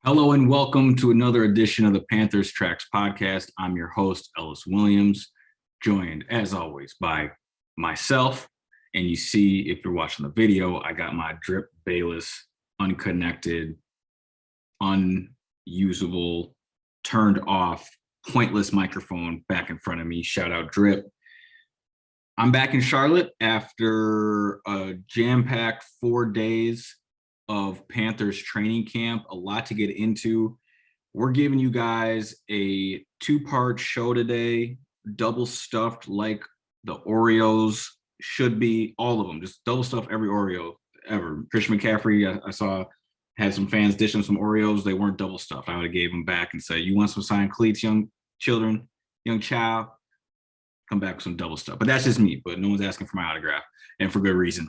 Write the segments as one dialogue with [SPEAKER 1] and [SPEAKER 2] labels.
[SPEAKER 1] Hello and welcome to another edition of the Panthers Tracks podcast. I'm your host, Ellis Williams, joined as always by myself. And you see, if you're watching the video, I got my Drip Bayless unconnected, unusable, turned off, pointless microphone back in front of me. Shout out Drip. I'm back in Charlotte after a jam-packed 4 days of Panthers training camp, a lot to get into. We're giving you guys a 2-part show today, double stuffed like the Oreos should be, all of them, just double stuff every Oreo ever. Christian McCaffrey, I saw, had some fans dishing some Oreos. They weren't double stuffed. I would have gave them back and said, you want some signed cleats, young child? Come back with some double stuff. But that's just me, but no one's asking for my autograph, and for good reason.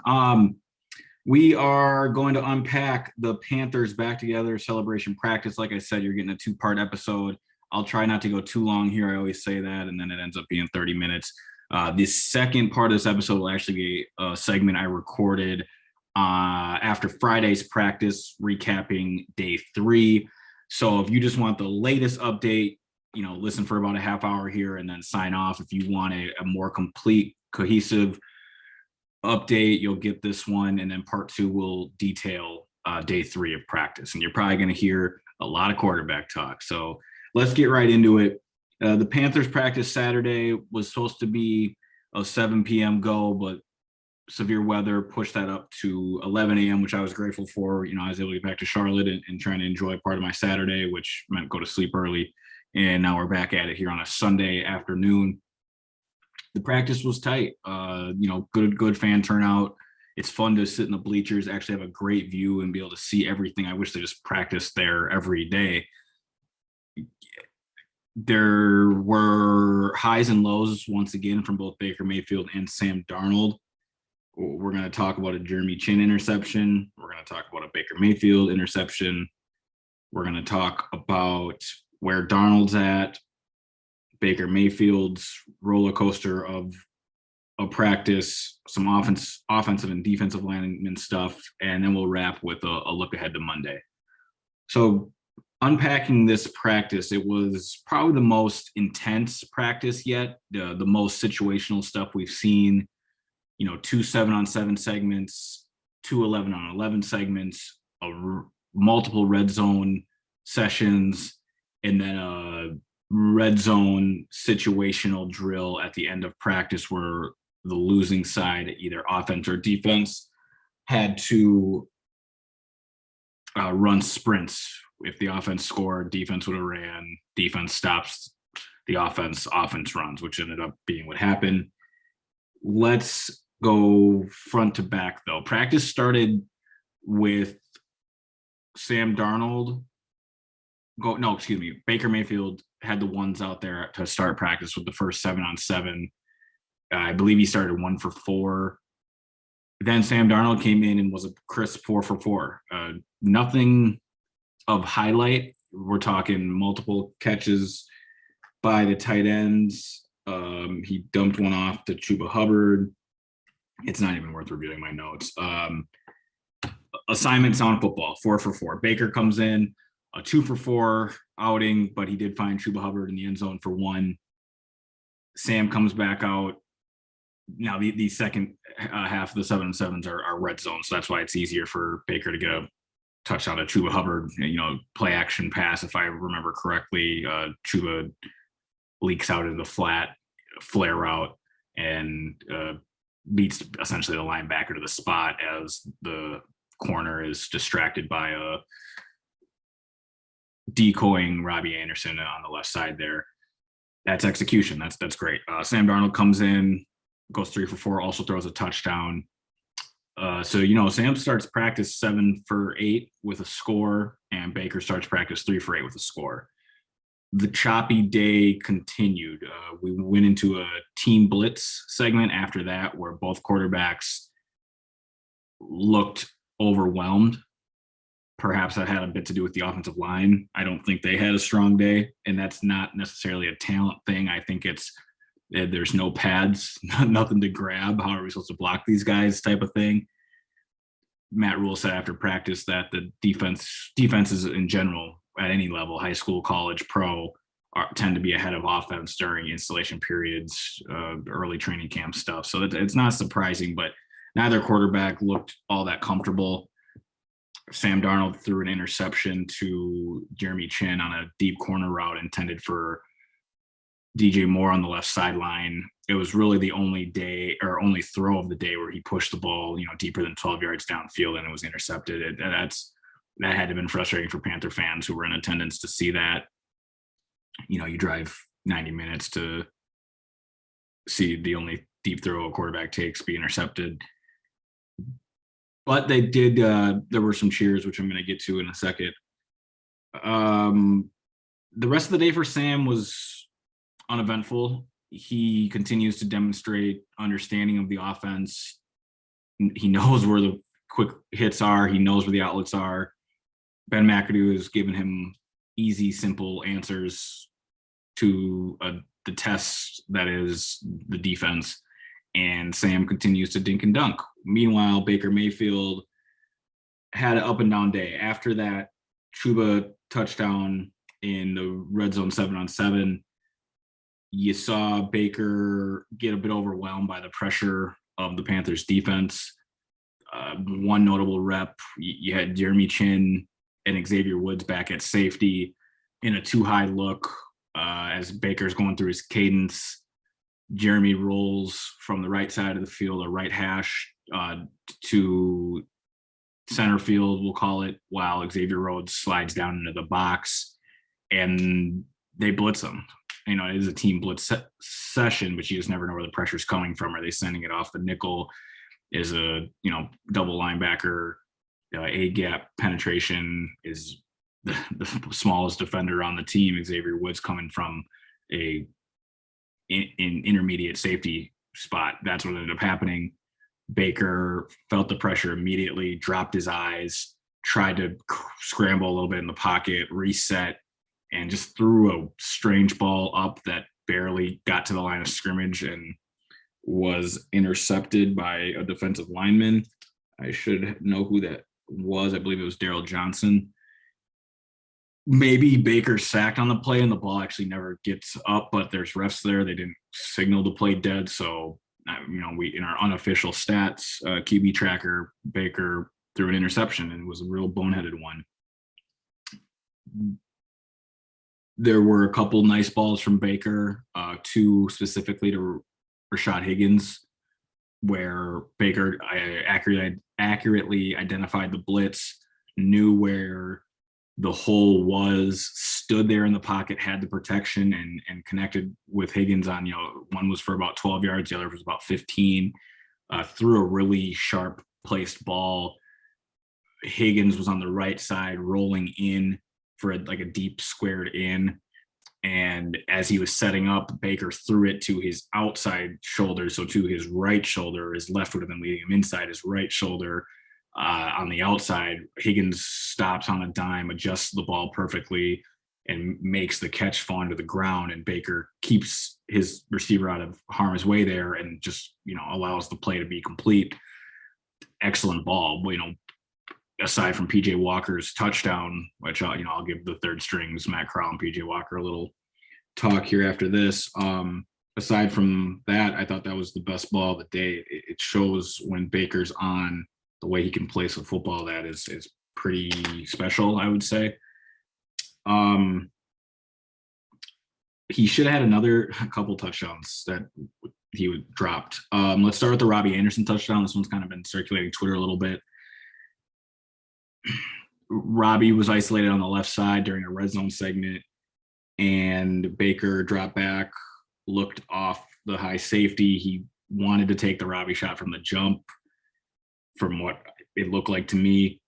[SPEAKER 1] We are going to unpack the Panthers back together celebration practice. Like I said, you're getting a 2-part episode. I'll try not to go too long here. I always say that, and then it ends up being 30 minutes. The second part of this episode will actually be a segment I recorded after Friday's practice, recapping day 3. So if you just want the latest update, listen for about a half hour here and then sign off. If you want a more complete, cohesive update, you'll get this one, and then part 2 will detail day 3 of practice, and you're probably going to hear a lot of quarterback talk. So let's get right into it. The Panthers practice Saturday was supposed to be a 7 p.m. go, but severe weather pushed that up to 11 a.m., which I was grateful for. I was able to get back to Charlotte and trying to enjoy part of my Saturday, which meant go to sleep early, and now we're back at it here on a Sunday afternoon. The practice was tight, good fan turnout. It's fun to sit in the bleachers, actually have a great view and be able to see everything. I wish they just practiced there every day. There were highs and lows once again from both Baker Mayfield and Sam Darnold. We're going to talk about a Jeremy Chin interception. We're going to talk about a Baker Mayfield interception. We're going to talk about where Darnold's at, Baker Mayfield's roller coaster of a practice, some offensive and defensive lineman stuff, and then we'll wrap with a look ahead to Monday. So unpacking this practice, it was probably the most intense practice yet, the most situational stuff we've seen. 2 7-on-7 segments, 2 11-on-11 segments, multiple red zone sessions, and then a red zone situational drill at the end of practice where the losing side, either offense or defense, had to run sprints. If the offense scored, defense would have ran, defense stops the offense runs, which ended up being what happened. Let's go front to back though. Practice started with Sam Darnold. Baker Mayfield had the ones out there to start practice with the first 7-on-7. I believe he started 1 for 4. Then Sam Darnold came in and was a crisp 4 for 4. Nothing of highlight. We're talking multiple catches by the tight ends. He dumped one off to Chuba Hubbard. It's not even worth reviewing my notes. Assignments on football, 4 for 4. Baker comes in, a 2 for 4 outing, but he did find Chuba Hubbard in the end zone for 1. Sam comes back out. Now the second half of the 7-on-7s are red zone, so that's why it's easier for Baker to get a touchdown to Chuba Hubbard. Play action pass, if I remember correctly. Chuba leaks out in the flat, flare route, and beats essentially the linebacker to the spot as the corner is distracted by a decoying Robbie Anderson on the left side there. That's execution. That's great. Sam Darnold comes in, goes 3 for 4, also throws a touchdown. Sam starts practice 7 for 8 with a score, and Baker starts practice 3 for 8 with a score. The choppy day continued. We went into a team blitz segment after that where both quarterbacks looked overwhelmed. Perhaps that had a bit to do with the offensive line. I don't think they had a strong day, and that's not necessarily a talent thing. I think it's there's no pads, nothing to grab. How are we supposed to block these guys type of thing. Matt Rule said after practice that the defenses in general at any level, high school, college, pro, tend to be ahead of offense during installation periods, early training camp stuff. So it's not surprising, but neither quarterback looked all that comfortable. Sam Darnold threw an interception to Jeremy Chin on a deep corner route intended for DJ Moore on the left sideline. It was really the only throw of the day where he pushed the ball, deeper than 12 yards downfield, and it was intercepted. That had to have been frustrating for Panther fans who were in attendance to see that. You drive 90 minutes to see the only deep throw a quarterback takes be intercepted. But they did, there were some cheers, which I'm going to get to in a second. The rest of the day for Sam was uneventful. He continues to demonstrate understanding of the offense. He knows where the quick hits are. He knows where the outlets are. Ben McAdoo has given him easy, simple answers to the test that is the defense. And Sam continues to dink and dunk. Meanwhile, Baker Mayfield had an up and down day. After that Chuba touchdown in the red zone 7-on-7, you saw Baker get a bit overwhelmed by the pressure of the Panthers defense. One notable rep, you had Jeremy Chin and Xavier Woods back at safety in a too high look as Baker's going through his cadence. Jeremy rolls from the right side of the field, a right hash to center field, we'll call it, while Xavier Rhodes slides down into the box, and they blitz him. It is a team blitz session, but you just never know where the pressure's coming from. Are they sending it off the nickel? Is a double linebacker A-gap penetration? Is the smallest defender on the team, Xavier Woods, coming from in intermediate safety spot? That's what ended up happening. Baker felt the pressure immediately, dropped his eyes, tried to scramble a little bit in the pocket, reset, and just threw a strange ball up that barely got to the line of scrimmage and was intercepted by a defensive lineman. I should know who that was. I believe it was Daryl Johnson. Maybe Baker sacked on the play and the ball actually never gets up, but there's refs there. They didn't signal the play dead. So, we, in our unofficial stats, QB tracker, Baker threw an interception, and it was a real boneheaded one. There were a couple nice balls from Baker, two specifically to Rashad Higgins, where Baker accurately identified the blitz, knew where the hole was, stood there in the pocket, had the protection, and connected with Higgins on, one was for about 12 yards, the other was about 15, threw a really sharp placed ball. Higgins was on the right side rolling in for a deep squared in. And as he was setting up, Baker threw it to his outside shoulder. So to his right shoulder, his left would have been leading him inside his right shoulder. On the outside, Higgins stops on a dime, adjusts the ball perfectly, and makes the catch fall into the ground. And Baker keeps his receiver out of harm's way there and just, allows the play to be complete. Excellent ball. Aside from PJ Walker's touchdown, which I'll give the third strings, Matt Corral and PJ Walker, a little talk here after this. Aside from that, I thought that was the best ball of the day. It shows when Baker's on, the way he can place a football that is pretty special, I would say. He should have had a couple touchdowns that he would dropped. Let's start with the Robbie Anderson touchdown. This one's kind of been circulating Twitter a little bit. Robbie was isolated on the left side during a red zone segment, and Baker dropped back, looked off the high safety. He wanted to take the Robbie shot from the jump, from what it looked like to me.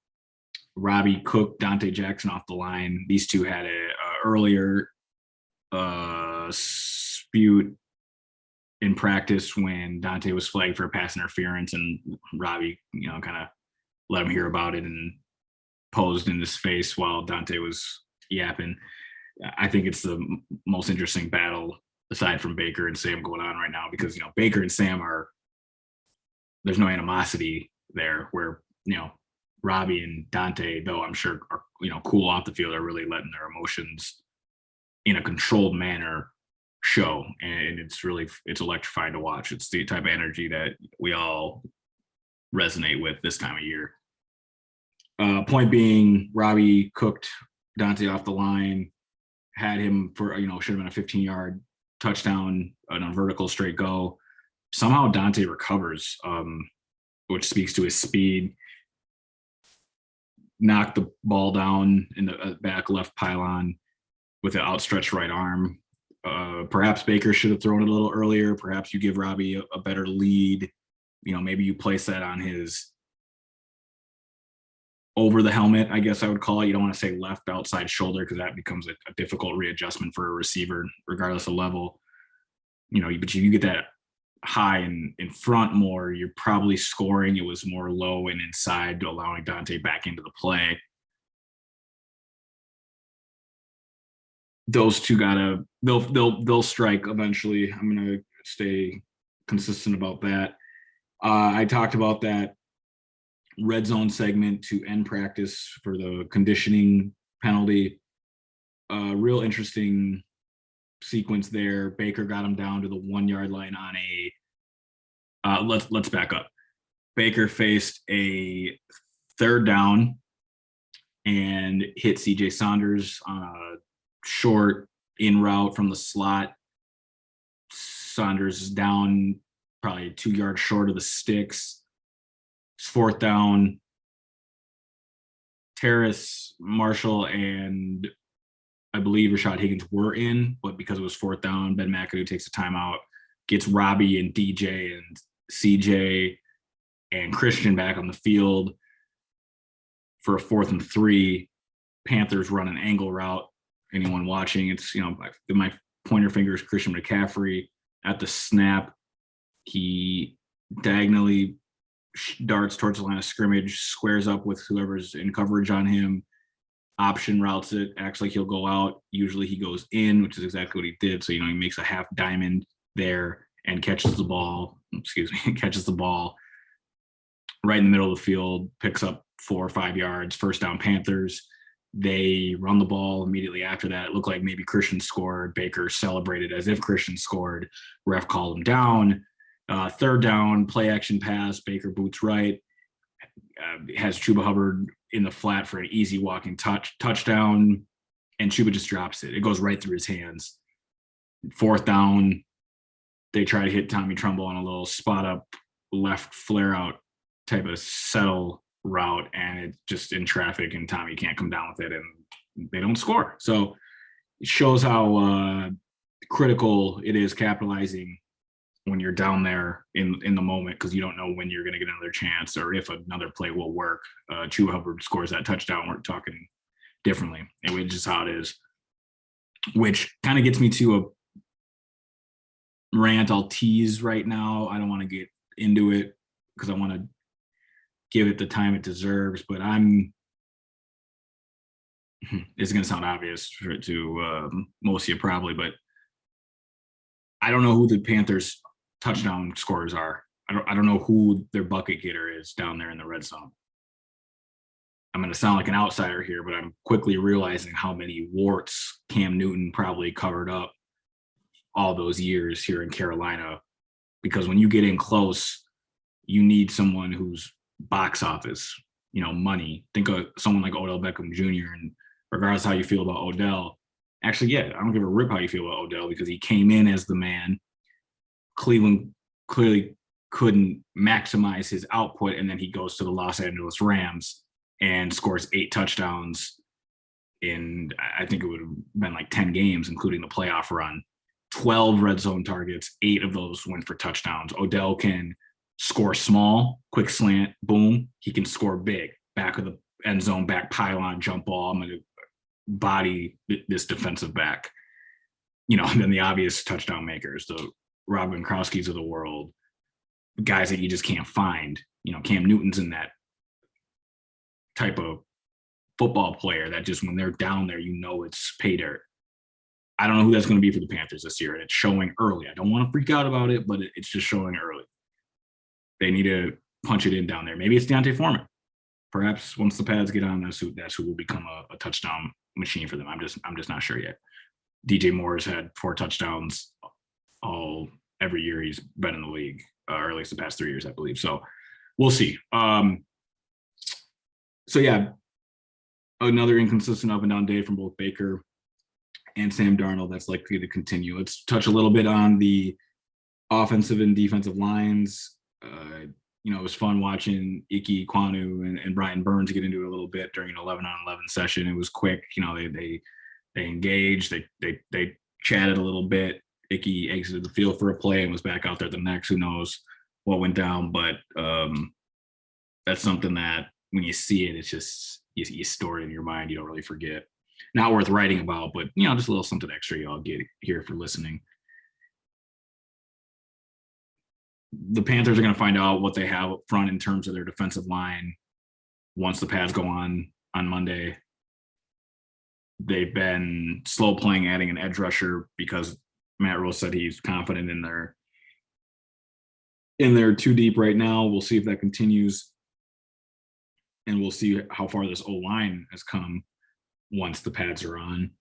[SPEAKER 1] Robbie cooked Dante Jackson off the line. These two had a earlier dispute in practice when Dante was flagged for pass interference, and Robbie, kind of let him hear about it and posed in his face while Dante was yapping. I think it's the most interesting battle aside from Baker and Sam going on right now, because Baker and Sam there's no animosity there, where Robbie and Dante, though I'm sure, are cool off the field are really letting their emotions in a controlled manner show. And it's electrifying to watch. It's the type of energy that we all resonate with this time of year. Point being, Robbie cooked Dante off the line, had him for, should have been a 15-yard touchdown on a vertical straight go. Somehow Dante recovers, which speaks to his speed. Knocked the ball down in the back left pylon with an outstretched right arm. Perhaps Baker should have thrown it a little earlier. Perhaps you give Robbie a better lead. Maybe you place that on his over the helmet, I guess I would call it. You don't want to say left outside shoulder because that becomes a difficult readjustment for a receiver, regardless of level. But you get that high and in front more, you're probably scoring. It was more low and inside, allowing Dante back into the play. Those two they'll strike eventually. I'm gonna stay consistent about that. I talked about that red zone segment to end practice for the conditioning penalty. Real interesting sequence there. Baker got him down to the 1 yard line on let's back up. Baker faced a third down and hit C.J. Saunders on a short in route from the slot. Saunders is down probably 2 yards short of the sticks. It's fourth down. Terrace, Marshall, and I believe Rashad Higgins were in, but because it was fourth down, Ben McAdoo takes a timeout, gets Robbie and DJ and CJ and Christian back on the field for a 4th and 3. Panthers run an angle route. Anyone watching, it's, my pointer finger is Christian McCaffrey. At the snap, he diagonally darts towards the line of scrimmage, squares up with whoever's in coverage on him, option routes it, acts like he'll go out. Usually he goes in, which is exactly what he did. So, he makes a half diamond there and catches the ball right in the middle of the field, picks up 4 or 5 yards, first down Panthers. They run the ball immediately after that. It looked like maybe Christian scored. Baker celebrated as if Christian scored. Ref called him down. Third down, play action pass. Baker boots right. Has Chuba Hubbard in the flat for an easy walking touchdown. And Chuba just drops it. It goes right through his hands. Fourth down, they try to hit Tommy Trumbull on a little spot up left flare out type of settle route, and it's just in traffic and Tommy can't come down with it and they don't score. So it shows how critical it is capitalizing when you're down there in the moment, because you don't know when you're going to get another chance or if another play will work. Chuba Hubbard scores that touchdown, we're talking differently, and it's just how it is, which kind of gets me to a rant I'll tease right now. I don't want to get into it because I want to give it the time it deserves, but it's going to sound obvious to most of you probably, but I don't know who the Panthers touchdown scorers are. I don't know who their bucket getter is down there in the red zone. I'm going to sound like an outsider here, but I'm quickly realizing how many warts Cam Newton probably covered up all those years here in Carolina, because when you get in close, you need someone who's box office, money. Think of someone like Odell Beckham Jr. And regardless how you feel about Odell, actually, yeah, I don't give a rip how you feel about Odell, because he came in as the man. Cleveland clearly couldn't maximize his output, and then he goes to the Los Angeles Rams and scores 8 touchdowns in, I think it would have been like 10 games, including the playoff run. 12 red zone targets, 8 of those went for touchdowns. Odell can score small, quick slant, boom. He can score big, back of the end zone, back pylon, jump ball. I'm going to body this defensive back. And then the obvious touchdown makers, the Rob Gronkowski's of the world, guys that you just can't find. Cam Newton's in that type of football player that just when they're down there, it's pay dirt. I don't know who that's going to be for the Panthers this year, and it's showing early. I don't want to freak out about it, but it's just showing early. They need to punch it in down there. Maybe it's Deontay Foreman. perhaps once the pads get on, that's who will become a touchdown machine for them. I'm just not sure yet. DJ Moore's had 4 touchdowns every year he's been in the league, or at least the past 3 years, I believe. So we'll see. So yeah, another inconsistent up and down day from both Baker and Sam Darnold. That's likely to continue. Let's touch a little bit on the offensive and defensive lines. It was fun watching Ike Kwanu and Brian Burns get into it a little bit during an 11-on-11 session. It was quick. They engaged. They chatted a little bit. Ike exited the field for a play and was back out there the next. Who knows what went down? But that's something that when you see it, it's just you store it in your mind. You don't really forget. Not worth writing about, but just a little something extra y'all get here for listening. The Panthers are going to find out what they have up front in terms of their defensive line once the pads go on Monday. They've been slow playing, adding an edge rusher because Matt Rule said he's confident in their 2 deep right now. We'll see if that continues, and we'll see how far this O-line has come once the pads are on.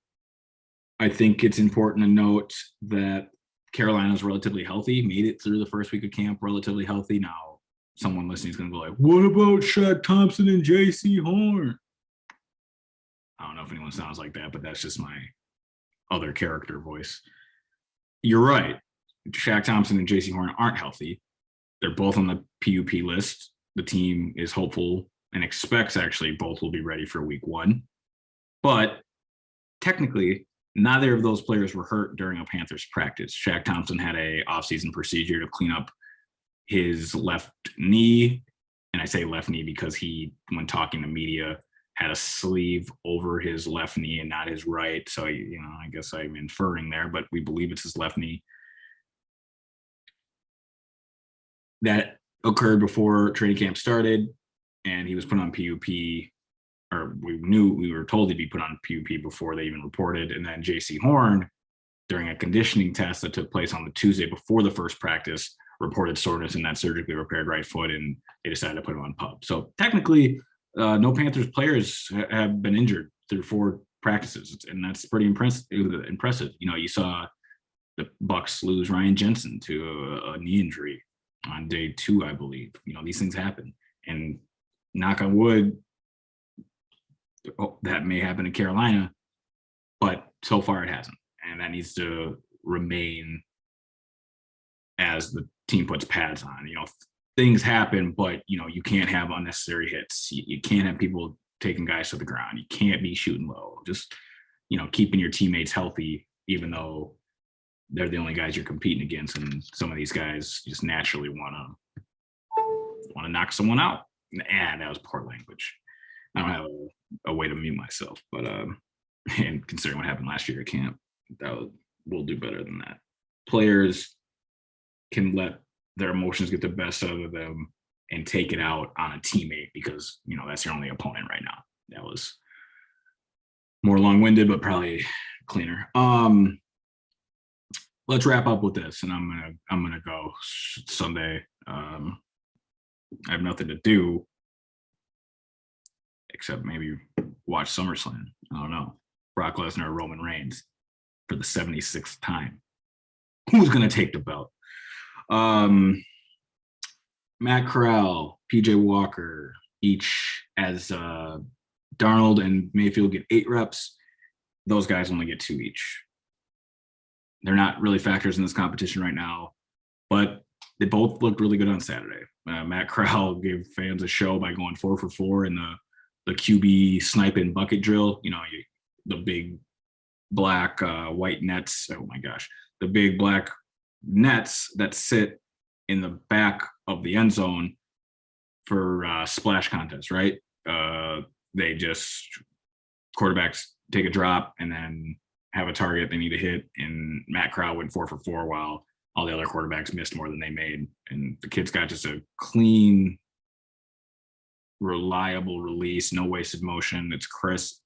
[SPEAKER 1] I think it's important to note that Carolina's relatively healthy, made it through the first week of camp relatively healthy. Now, someone listening is going to go like, what about Shaq Thompson and J.C. Horn? I don't know if anyone sounds like that, but that's just my other character voice. You're right. Shaq Thompson and J.C. Horn aren't healthy. They're both on the PUP list. The team is hopeful and expects actually both will be ready for week 1. But technically, neither of those players were hurt during a Panthers practice. Shaq Thompson had a offseason procedure to clean up his left knee. And I say left knee because he, when talking to media, had a sleeve over his left knee and not his right. So, I guess I'm inferring there, but we believe it's his left knee. That occurred before training camp started, and he was put on PUP, or we were told to be put on PUP before they even reported. And then J.C. Horn, during a conditioning test that took place on the Tuesday before the first practice, reported soreness in that surgically repaired right foot, and they decided to put him on PUP. So technically, no Panthers players have been injured through 4 practices, and that's pretty impressive. You saw the Bucs lose Ryan Jensen to a knee injury on day 2, I believe. These things happen, and knock on wood, that may happen in Carolina, but so far it hasn't, and that needs to remain as the team puts pads on. Things happen, but you can't have unnecessary hits. You can't have people taking guys to the ground. You can't be shooting low. Just keeping your teammates healthy, even though they're the only guys you're competing against, and some of these guys just naturally want to knock someone out. And that was poor language. I don't have a way to mute myself, but and considering what happened last year at camp, we'll do better than that. Players can let their emotions get the best out of them and take it out on a teammate because that's your only opponent right now. That was more long-winded, but probably cleaner. Let's wrap up with this, and I'm gonna go Sunday. I have nothing to do except maybe watch SummerSlam. I don't know. Brock Lesnar or Roman Reigns for the 76th time. Who's going to take the belt? Matt Corral, PJ Walker, each as Darnold and Mayfield get 8 reps. Those guys only get 2 each. They're not really factors in this competition right now, but they both looked really good on Saturday. Matt Corral gave fans a show by going 4 for 4 in the QB sniping bucket drill. The big black white nets. Oh my gosh, the big black nets that sit in the back of the end zone for splash contests, right? They just quarterbacks take a drop and then have a target they need to hit. And Matt Corral went 4 for 4 while all the other quarterbacks missed more than they made. And the kid's got just a clean, reliable release, no wasted motion. It's crisp.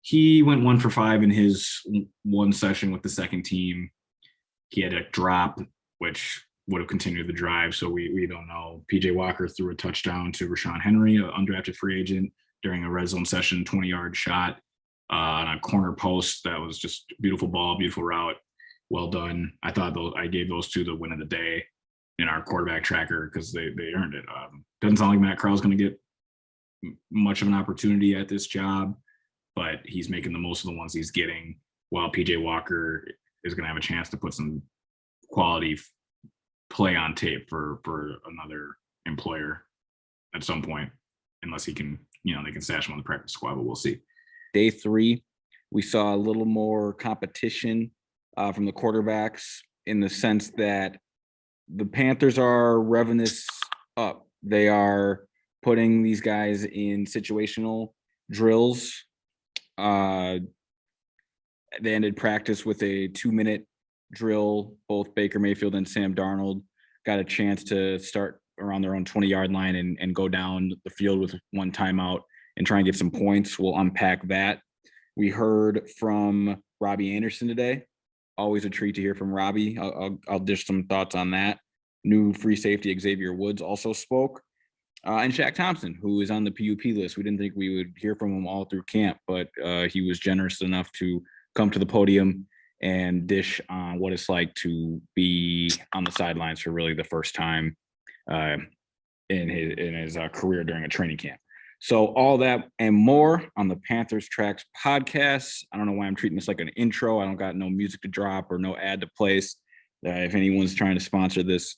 [SPEAKER 1] He went 1 for 5 in his one session with the second team. He had a drop, which would have continued the drive. So we don't know. PJ Walker threw a touchdown to Rashawn Henry, an undrafted free agent, during a red zone session, 20-yard shot on a corner post. That was just a beautiful ball, beautiful route. Well done. I thought I gave those two the win of the day in our quarterback tracker because they earned it. Doesn't sound like Matt Corral's going to get much of an opportunity at this job, but he's making the most of the ones he's getting, while PJ Walker is going to have a chance to put some quality play on tape for another employer at some point, unless he can, they can stash him on the practice squad, but we'll see.
[SPEAKER 2] Day 3, we saw a little more competition from the quarterbacks, in the sense that the Panthers are revving this up. They are putting these guys in situational drills. They ended practice with a 2-minute drill. Both Baker Mayfield and Sam Darnold got a chance to start around their own 20-yard line and go down the field with one timeout and try and get some points. We'll unpack that. We heard from Robbie Anderson today. Always a treat to hear from Robbie. I'll dish some thoughts on that. New free safety Xavier Woods also spoke. And Shaq Thompson, who is on the PUP list. We didn't think we would hear from him all through camp, but he was generous enough to come to the podium and dish on what it's like to be on the sidelines for really the first time in his career during a training camp. So all that and more on the Panthers Tracks podcast. I don't know why I'm treating this like an intro. I don't got no music to drop or no ad to place. If anyone's trying to sponsor this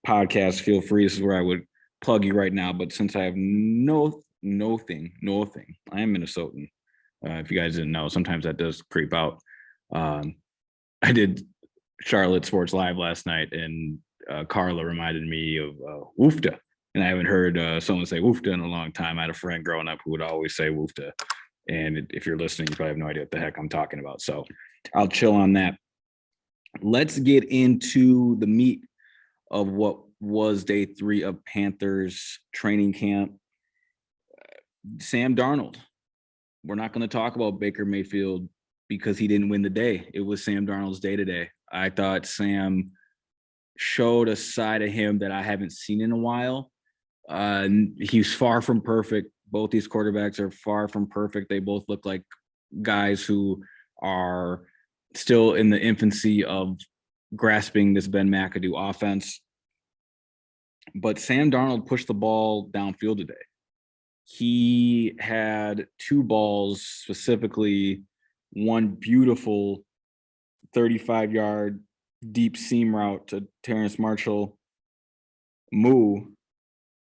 [SPEAKER 2] podcast, feel free. This is where I would plug you right now. But since I have nothing, I am Minnesotan. If you guys didn't know, sometimes that does creep out. I did Charlotte Sports Live last night, and Carla reminded me of Woofta. And I haven't heard someone say Woofta in a long time. I had a friend growing up who would always say Woofta. And if you're listening, you probably have no idea what the heck I'm talking about. So I'll chill on that. Let's get into the meat of what was day 3 of Panthers training camp. Sam Darnold. We're not going to talk about Baker Mayfield because he didn't win the day. It was Sam Darnold's day today. I thought Sam showed a side of him that I haven't seen in a while. He's far from perfect. Both these quarterbacks are far from perfect. They both look like guys who are still in the infancy of grasping this Ben McAdoo offense. But Sam Darnold pushed the ball downfield today. He had 2 balls, specifically one beautiful 35-yard deep seam route to Terrence Marshall, Moo,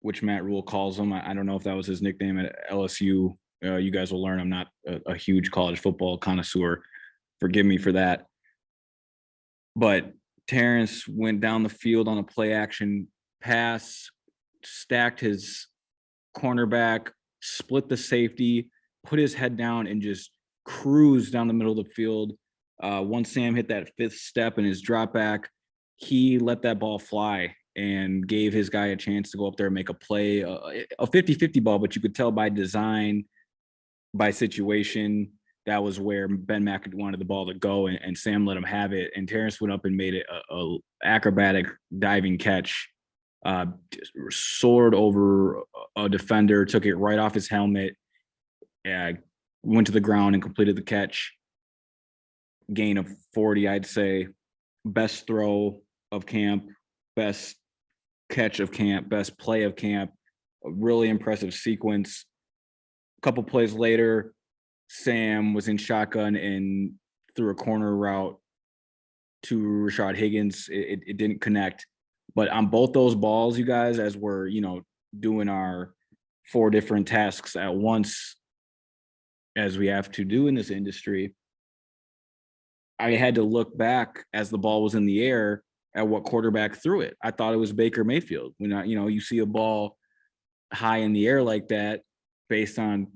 [SPEAKER 2] which Matt Rule calls him. I don't know if that was his nickname at LSU. You guys will learn I'm not a huge college football connoisseur. Forgive me for that. But Terrence went down the field on a play action pass, stacked his cornerback, split the safety, put his head down, and just cruised down the middle of the field. Once Sam hit that 5th step in his drop back, he let that ball fly and gave his guy a chance to go up there and make a play, a 50-50 ball, but you could tell by design, by situation, that was where Ben McAdoo wanted the ball to go, and Sam let him have it. And Terrence went up and made it a acrobatic diving catch, soared over a defender, took it right off his helmet, went to the ground and completed the catch. Gain of 40, I'd say. Best throw of camp, best catch of camp, best play of camp. A really impressive sequence. A couple plays later, Sam was in shotgun and threw a corner route to Rashad Higgins. It didn't connect. But on both those balls, you guys, as we're, doing our 4 different tasks at once, as we have to do in this industry, I had to look back as the ball was in the air at what quarterback threw it. I thought it was Baker Mayfield. When you see a ball high in the air like that, based on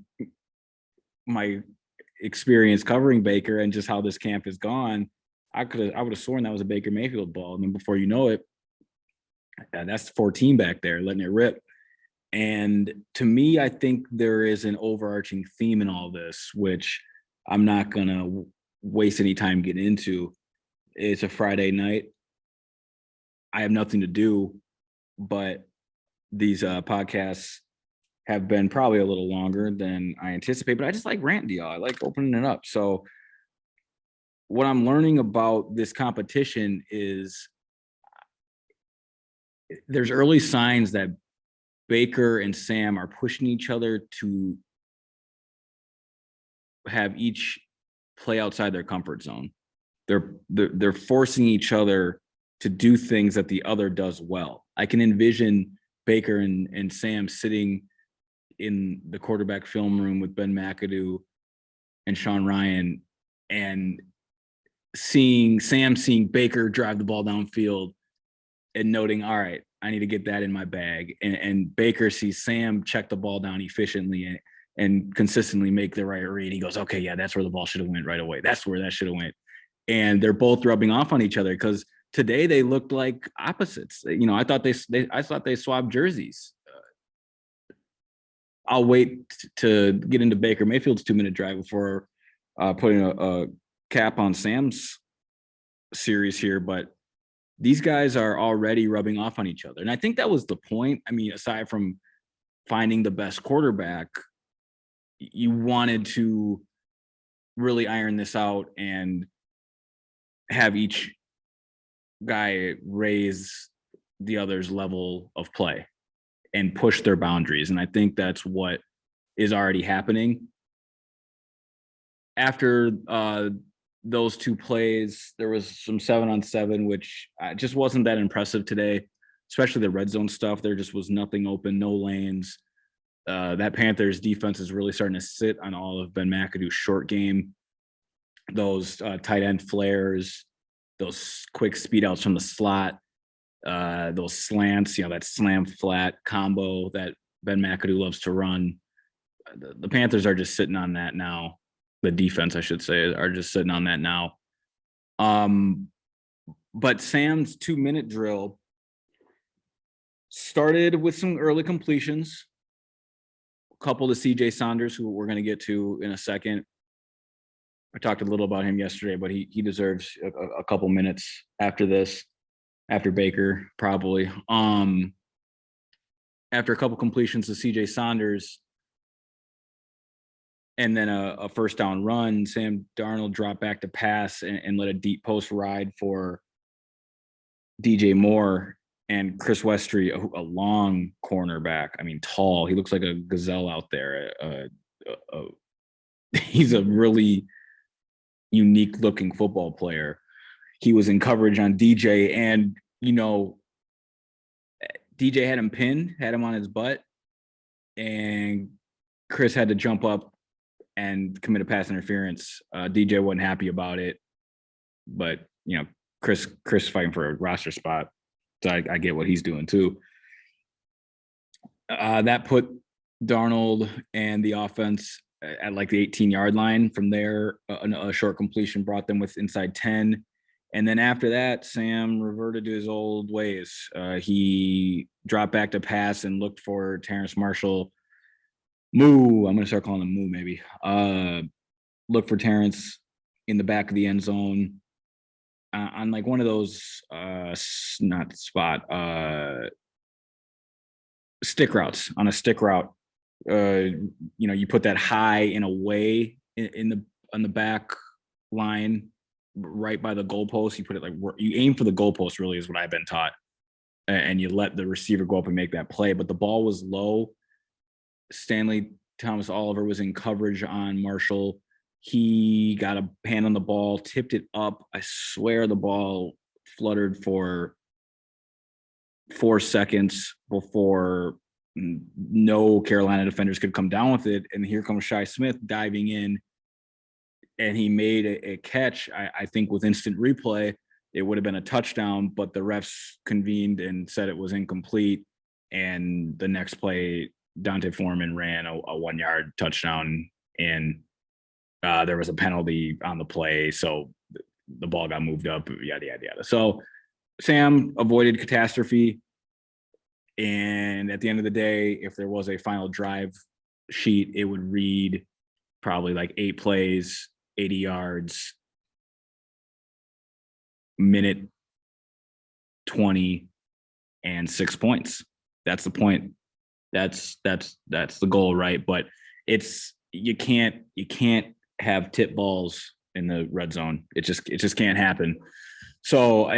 [SPEAKER 2] my experience covering Baker and just how this camp has gone, I would have sworn that was a Baker Mayfield ball. And then before you know it, that's 14 back there letting it rip. And to me, I think there is an overarching theme in all this, which I'm not going to waste any time getting into. It's a Friday night. I have nothing to do, but these podcasts have been probably a little longer than I anticipate, but I just like ranting to y'all. I like opening it up. So what I'm learning about this competition is there's early signs that Baker and Sam are pushing each other to have each play outside their comfort zone. They're forcing each other to do things that the other does well. I can envision Baker and Sam sitting in the quarterback film room with Ben McAdoo and Sean Ryan and seeing Baker drive the ball downfield and noting, all right, I need to get that in my bag. And Baker sees Sam check the ball down efficiently and consistently make the right read. He goes, okay, yeah, that's where the ball should have went right away. That's where that should have went. And they're both rubbing off on each other because today they looked like opposites. You know, I thought they swapped jerseys. I'll wait to get into Baker Mayfield's 2-minute drive before putting a cap on Sam's series here, but these guys are already rubbing off on each other. And I think that was the point. I mean, aside from finding the best quarterback, you wanted to really iron this out and have each guy raise the other's level of play and push their boundaries. And I think that's what is already happening. After those two plays, there was some 7-on-7, which just wasn't that impressive today, especially the red zone stuff. There just was nothing open, no lanes. That Panthers defense is really starting to sit on all of Ben McAdoo's short game. Those tight end flares, those quick speed outs from the slot, those slants, that slam flat combo that Ben McAdoo loves to run. The Panthers are just sitting on that now. The defense, I should say, are just sitting on that now. But Sam's 2-minute drill started with some early completions, a couple to C.J. Saunders, who we're going to get to in a second. I talked a little about him yesterday, but he deserves a couple minutes after this, after Baker, probably. After a couple completions to C.J. Saunders, and then a first down run, Sam Darnold dropped back to pass and let a deep post ride for DJ Moore and Chris Westry, a long cornerback. I mean, tall. He looks like a gazelle out there. He's a really unique looking football player. He was in coverage on DJ, and DJ had him pinned, had him on his butt, and Chris had to jump up and commit a pass interference. DJ wasn't happy about it, but Chris fighting for a roster spot, so I get what he's doing too. That put Darnold and the offense at like the 18-yard line. From there, a short completion brought them with inside 10. And then after that, Sam reverted to his old ways. He dropped back to pass and looked for Terrace Marshall. I'm going to start calling him Moo, maybe. Look for Terrence in the back of the end zone on like one of those, not spot, stick routes. On a stick route, you put that high and away on the back line, right by the goalpost. You put it like you aim for the goalpost, really, is what I've been taught, and you let the receiver go up and make that play. But the ball was low. Stanley Thomas Oliver was in coverage on Marshall. He got a hand on the ball, tipped it up. I swear the ball fluttered for 4 seconds before no Carolina defenders could come down with it. And here comes Shi Smith diving in, and he made a catch. I think with instant replay, it would have been a touchdown, but the refs convened and said it was incomplete. And the next play, Dante Foreman ran a 1-yard touchdown, and there was a penalty on the play, so the ball got moved up, yada, yada, yada. So Sam avoided catastrophe, and at the end of the day, if there was a final drive sheet, it would read probably like 8 plays, 80 yards, minute 20, and 6 points. That's the point. That's the goal, right? But you can't have tip balls in the red zone. It just can't happen. So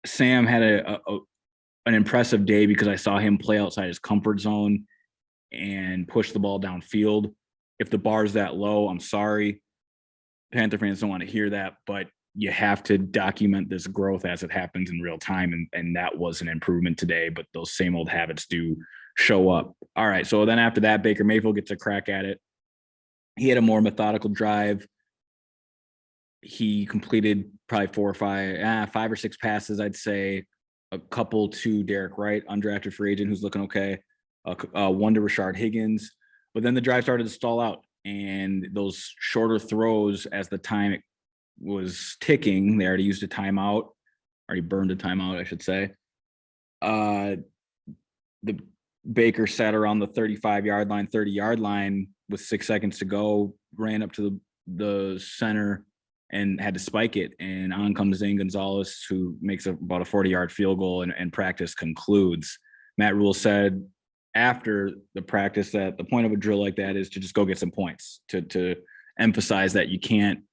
[SPEAKER 2] Sam had an impressive day because I saw him play outside his comfort zone and push the ball downfield. If the bar's that low, I'm sorry. Panther fans don't want to hear that, but you have to document this growth as it happens in real time. And that was an improvement today, but those same old habits do show up. All right. So then after that, Baker Mayfield gets a crack at it. He had a more methodical drive. He completed probably five or six passes, I'd say. A couple to Derek Wright, undrafted free agent, who's looking okay. One to Rashard Higgins. But then the drive started to stall out. And those shorter throws, as the time was ticking, they already used a timeout, already burned a timeout, I should say. The Baker sat around the 35-yard line, 30-yard line with 6 seconds to go, ran up to the center and had to spike it. And on comes Zane Gonzalez, who makes about a 40-yard field goal, and practice concludes. Matt Rule said after the practice that the point of a drill like that is to just go get some points, to emphasize that you can't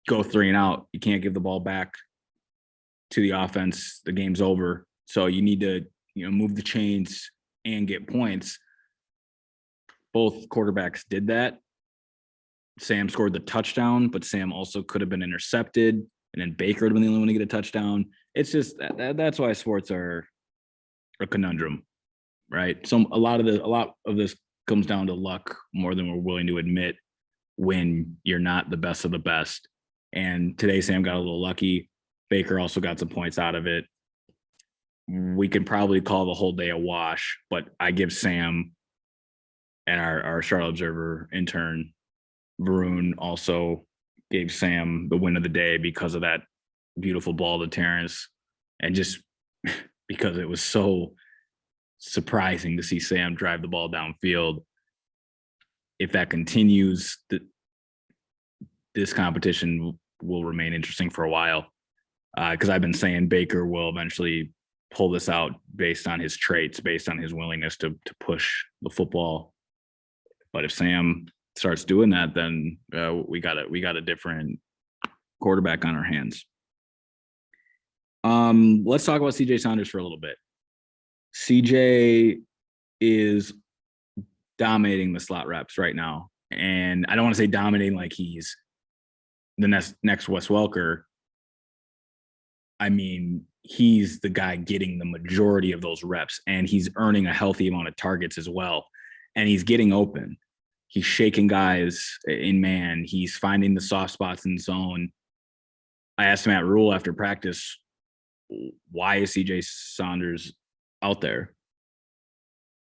[SPEAKER 2] go 3 and out. You can't give the ball back to the offense. The game's over. So you need to, move the chains and get points. Both quarterbacks did that. Sam scored the touchdown, but Sam also could have been intercepted, and then Baker would have been the only one to get a touchdown. It's just that's why sports are a conundrum, right? So a lot of this comes down to luck more than we're willing to admit when you're not the best of the best. And today Sam got a little lucky. Baker also got some points out of it. We can probably call the whole day a wash, but I give Sam and our Charlotte Observer intern Varun also gave Sam the win of the day because of that beautiful ball to Terrence, and just because it was so surprising to see Sam drive the ball downfield. If that continues, this competition will remain interesting for a while, because I've been saying Baker will eventually pull this out based on his traits, based on his willingness to push the football. But if Sam starts doing that, then we got a different quarterback on our hands. Let's talk about C.J. Saunders for a little bit. C.J. is dominating the slot reps right now, and I don't want to say dominating like he's the next Wes Welker. I mean, he's the guy getting the majority of those reps, and he's earning a healthy amount of targets as well, and he's getting open. He's shaking guys in man. He's finding the soft spots in zone. I asked Matt Rule after practice, why is C.J. Saunders out there?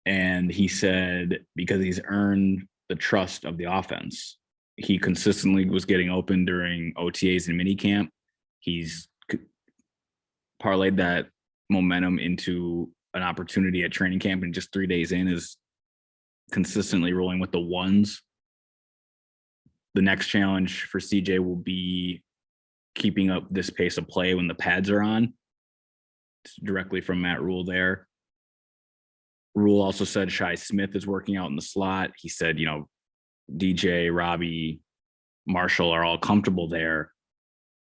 [SPEAKER 2] And he said, because he's earned the trust of the offense. He consistently was getting open during OTAs and minicamp. He's parlayed that momentum into an opportunity at training camp, and just 3 days in is consistently rolling with the ones. The next challenge for CJ will be keeping up this pace of play when the pads are on. It's directly from Matt Rule there. Rule also said Shi Smith is working out in the slot. He said, DJ, Robbie, Marshall are all comfortable there,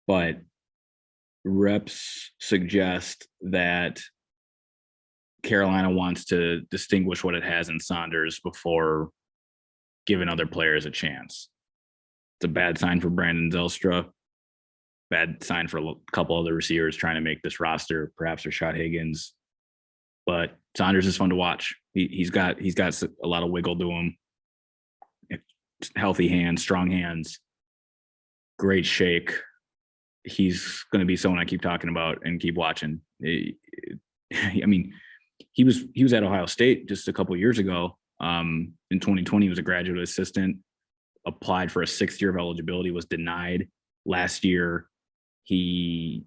[SPEAKER 2] but reps suggest that Carolina wants to distinguish what it has in Saunders before giving other players a chance. It's a bad sign for Brandon Zylstra, bad sign for a couple other receivers trying to make this roster, perhaps Rashad Higgins. But Saunders is fun to watch. He's got a lot of wiggle to him. Healthy hands, strong hands, great shake. He's going to be someone I keep talking about and keep watching. I mean, he was at Ohio State just a couple of years ago. In 2020, he was a graduate assistant, applied for a 6th year of eligibility, was denied. Last year, he,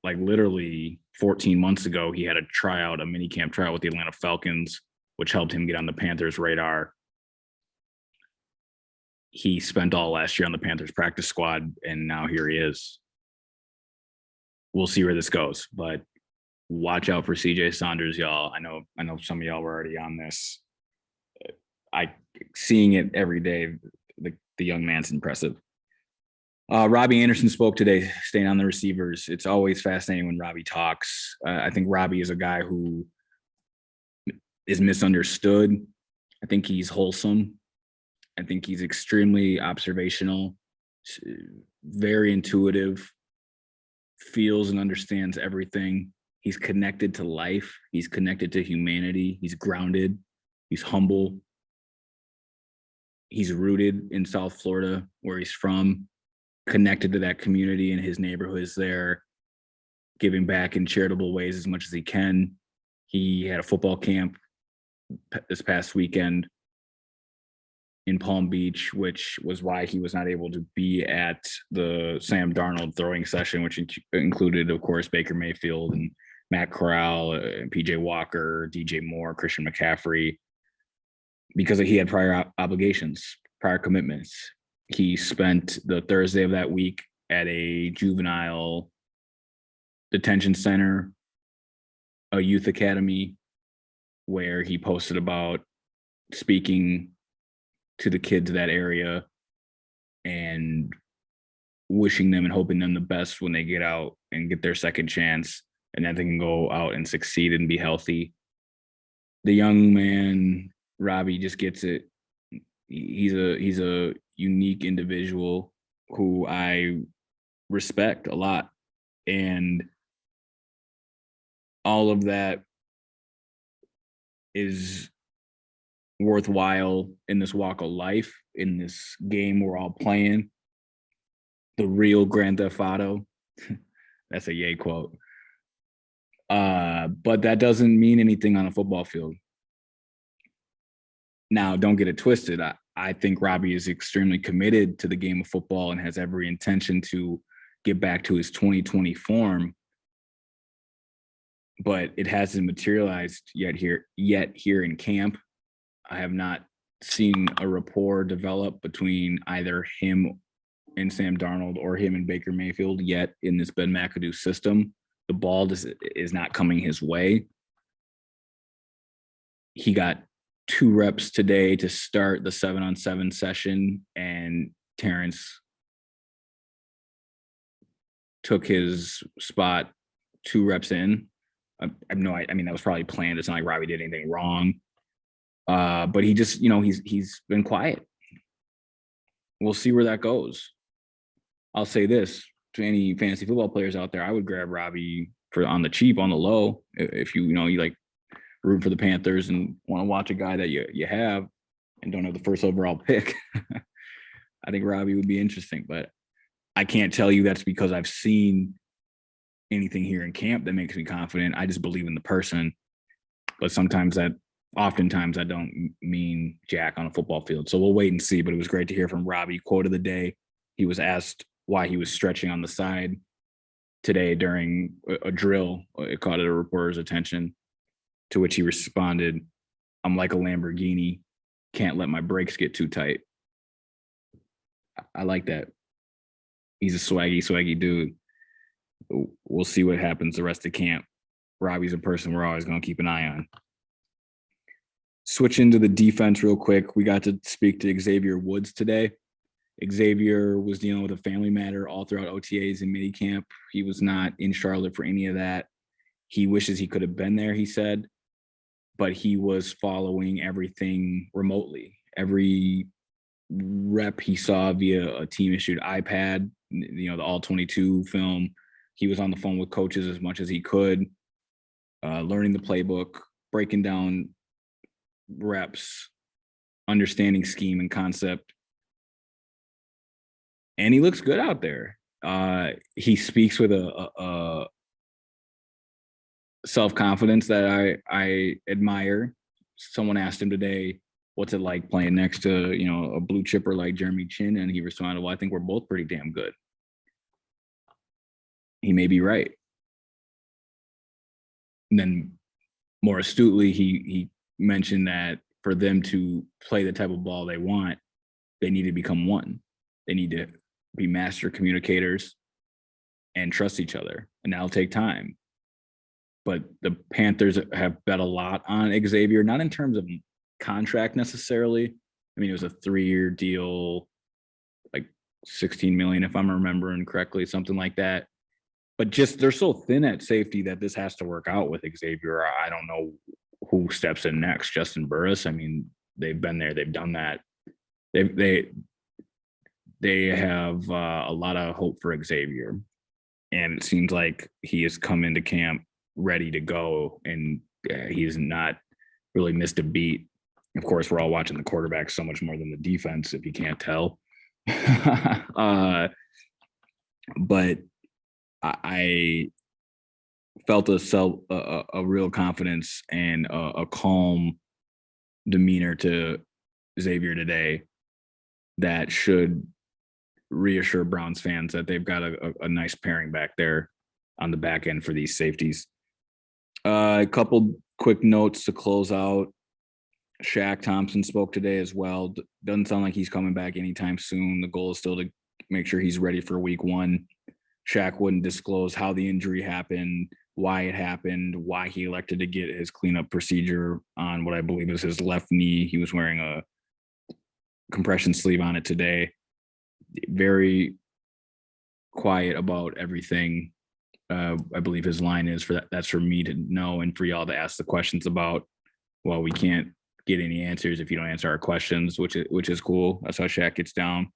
[SPEAKER 2] literally 14 months ago, he had a minicamp tryout with the Atlanta Falcons, which helped him get on the Panthers' radar. he spent all last year on the Panthers practice squad, and now here he is. We'll see where this goes, but watch out for C.J. Saunders, y'all. I know some of y'all were already on this. Seeing it every day. The young man's impressive. Robbie Anderson spoke today, staying on the receivers. It's always fascinating when Robbie talks. I think Robbie is a guy who is misunderstood. I think he's wholesome. I think he's extremely observational, very intuitive, feels and understands everything. He's connected to life. He's connected to humanity. He's grounded. He's humble. He's rooted in South Florida, where he's from, connected to that community and his neighborhoods there, giving back in charitable ways as much as he can. He had a football camp this past weekend in Palm Beach, which was why he was not able to be at the Sam Darnold throwing session, which included, of course, Baker Mayfield and Matt Corral, PJ Walker, DJ Moore, Christian McCaffrey, because he had prior obligations, prior commitments. He spent the Thursday of that week at a juvenile detention center, a youth academy, where he posted about speaking to the kids of that area and wishing them and hoping them the best when they get out and get their second chance, and that they can go out and succeed and be healthy. The young man, Robbie, just gets it. He's a unique individual who I respect a lot. And all of that is worthwhile in this walk of life, in this game we're all playing. The real Grand Theft Auto. That's a Ye quote. But that doesn't mean anything on a football field. Now, don't get it twisted. I think Robbie is extremely committed to the game of football and has every intention to get back to his 2020 form. But it hasn't materialized yet here in camp. I have not seen a rapport develop between either him and Sam Darnold or him and Baker Mayfield yet in this Ben McAdoo system. The ball is not coming his way. He got 2 reps today to start the 7-on-7 session, and Terrence took his spot 2 reps in. I mean, that was probably planned. It's not like Robbie did anything wrong. But he just, he's been quiet. We'll see where that goes. I'll say this to any fantasy football players out there: I would grab Robbie on the cheap, on the low, if you like root for the Panthers and want to watch a guy that you have and don't have the first overall pick. I think Robbie would be interesting, but I can't tell you that's because I've seen anything here in camp that makes me confident. I just believe in the person, but oftentimes I don't mean jack on a football field. So we'll wait and see, but it was great to hear from Robbie. Quote of the day: he was asked why he was stretching on the side today during a drill. It caught a reporter's attention, to which he responded, "I'm like a Lamborghini, can't let my brakes get too tight." I like that. He's a swaggy dude. We'll see what happens the rest of camp. Robbie's a person we're always going to keep an eye on. Switch into the defense real quick. We got to speak to Xavier Woods today. Xavier was dealing with a family matter all throughout OTAs and minicamp. He was not in Charlotte for any of that. He wishes he could have been there, he said, but he was following everything remotely. Every rep he saw via a team-issued iPad, the All-22 film. He was on the phone with coaches as much as he could, learning the playbook, breaking down reps, understanding scheme and concept. And he looks good out there. He speaks with a self-confidence that I admire. Someone asked him today, what's it like playing next to, a blue chipper like Jeremy Chin? And he responded, well, I think we're both pretty damn good. He may be right. And then more astutely, he mentioned that for them to play the type of ball they want, they need to become one. They need to be master communicators and trust each other. And that'll take time. But the Panthers have bet a lot on Xavier, not in terms of contract necessarily. I mean, it was a 3-year deal, like 16 million, if I'm remembering correctly, something like that. But just they're so thin at safety that this has to work out with Xavier. I don't know who steps in next. Justin Burris. I mean, they've been there, they've done that. They have a lot of hope for Xavier, and it seems like he has come into camp ready to go, and he's not really missed a beat. Of course, we're all watching the quarterback so much more than the defense, if you can't tell. But I felt a real confidence and a calm demeanor to Xavier today that should reassure Browns fans that they've got a nice pairing back there on the back end for these safeties. A couple quick notes to close out. Shaq Thompson spoke today as well. Doesn't sound like he's coming back anytime soon. The goal is still to make sure he's ready for week 1. Shaq wouldn't disclose how the injury happened, why it happened, why he elected to get his cleanup procedure on what I believe is his left knee. He was wearing a compression sleeve on it today. Very quiet about everything. I believe his line is for that. That's for me to know and for y'all to ask the questions about. Well, we can't get any answers if you don't answer our questions, which is cool. That's how Shaq gets down.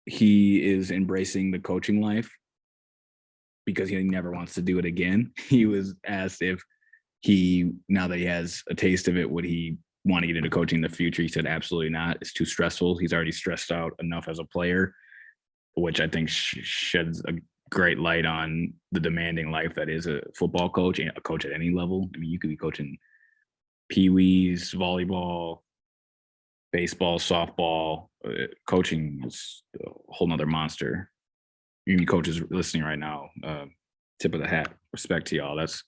[SPEAKER 2] He is embracing the coaching life because he never wants to do it again. He was asked if now that he has a taste of it, would he want to get into coaching in the future? He said, absolutely not. It's too stressful. He's already stressed out enough as a player, which I think sheds a great light on the demanding life that is a football coach and a coach at any level. I mean, you could be coaching peewees, volleyball, baseball, softball. Coaching is a whole nother monster. Even coaches listening right now, tip of the hat, respect to y'all. That's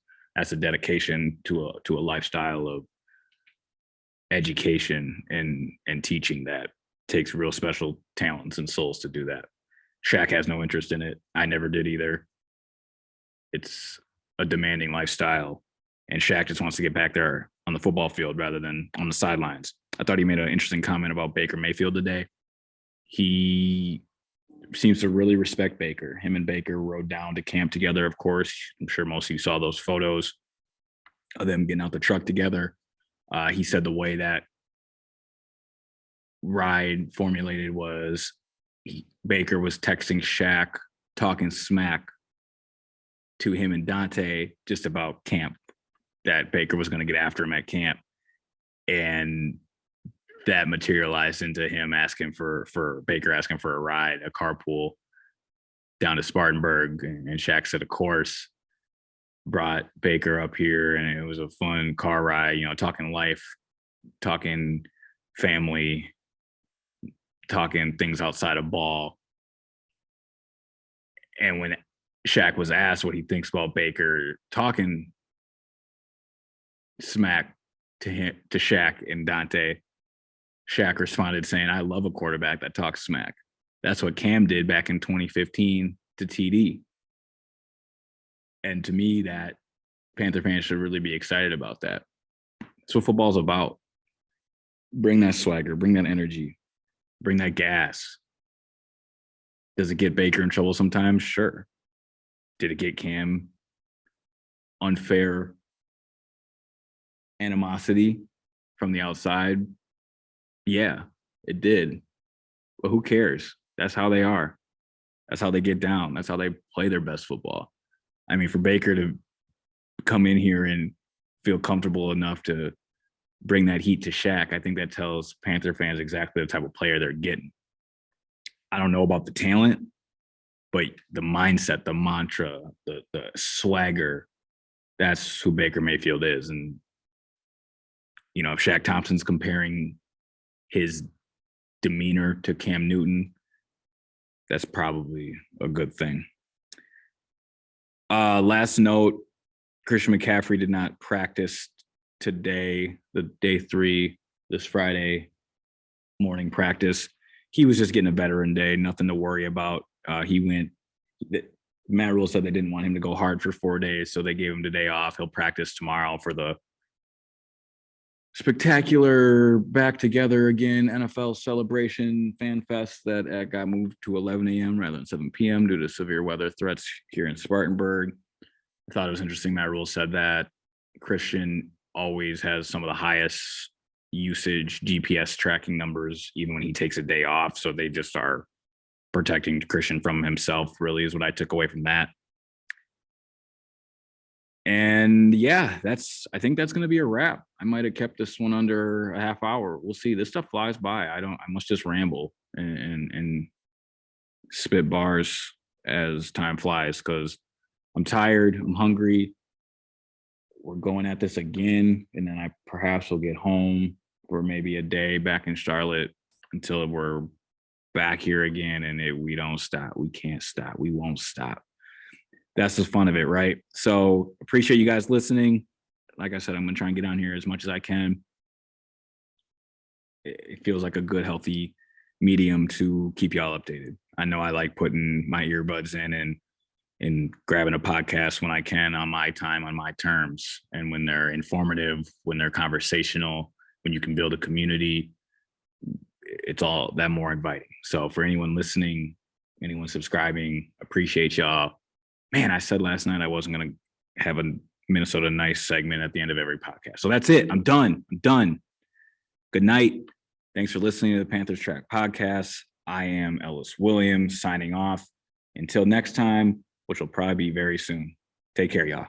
[SPEAKER 2] a dedication to a lifestyle of education and teaching that takes real special talents and souls to do that. Shaq has no interest in it. I never did either. It's a demanding lifestyle, and Shaq just wants to get back there on the football field rather than on the sidelines. I thought he made an interesting comment about Baker Mayfield today. He seems to really respect Baker. Him and Baker rode down to camp together, of course. I'm sure most of you saw those photos of them getting out the truck together. He said the way that ride formulated was Baker was texting Shaq, talking smack to him and Dante just about camp, that Baker was going to get after him at camp. And that materialized into him asking for Baker asking for a ride, a carpool down to Spartanburg. And Shaq said, of course, brought Baker up here, and it was a fun car ride, talking life, talking family, talking things outside of ball. And when Shaq was asked what he thinks about Baker talking smack to Shaq and Dante, Shaq responded saying, I love a quarterback that talks smack. That's what Cam did back in 2015 to TD. And to me, that Panther fans should really be excited about that. That's what football's about. Bring that swagger, bring that energy, bring that gas. Does it get Baker in trouble sometimes? Sure. Did it get Cam unfair animosity from the outside? Yeah, it did. But who cares? That's how they are. That's how they get down. That's how they play their best football. I mean, for Baker to come in here and feel comfortable enough to bring that heat to Shaq, I think that tells Panther fans exactly the type of player they're getting. I don't know about the talent, but the mindset, the mantra, the swagger, that's who Baker Mayfield is. And, if Shaq Thompson's comparing his demeanor to Cam Newton, that's probably a good thing. Last note, Christian McCaffrey did not practice today, the day 3, this Friday. morning practice. He was just getting a veteran day, nothing to worry about. Matt Rule said they didn't want him to go hard for 4 days, so they gave him the day off. He'll practice tomorrow for the spectacular back together again NFL celebration fan fest that got moved to 11 a.m. rather than 7 p.m. due to severe weather threats here in Spartanburg. I thought it was interesting Matt Rule said that Christian always has some of the highest usage GPS tracking numbers, even when he takes a day off. So they just are protecting Christian from himself, really, is what I took away from that. And yeah, I think that's going to be a wrap. I might have kept this one under a half hour. We'll see. This stuff flies by. I must just ramble and spit bars as time flies, because I'm tired. I'm hungry. We're going at this again. And then I perhaps will get home for maybe a day back in Charlotte until we're back here again. And we don't stop. We can't stop. We won't stop. That's the fun of it, right? So appreciate you guys listening. Like I said, I'm going to try and get on here as much as I can. It feels like a good, healthy medium to keep y'all updated. I know I like putting my earbuds in and grabbing a podcast when I can on my time, on my terms. And when they're informative, when they're conversational, when you can build a community, it's all that more inviting. So for anyone listening, anyone subscribing, appreciate y'all. Man, I said last night I wasn't going to have a Minnesota Nice segment at the end of every podcast. So that's it. I'm done. Good night. Thanks for listening to the Panthers Track podcast. I am Ellis Williams signing off. Until next time, which will probably be very soon. Take care, y'all.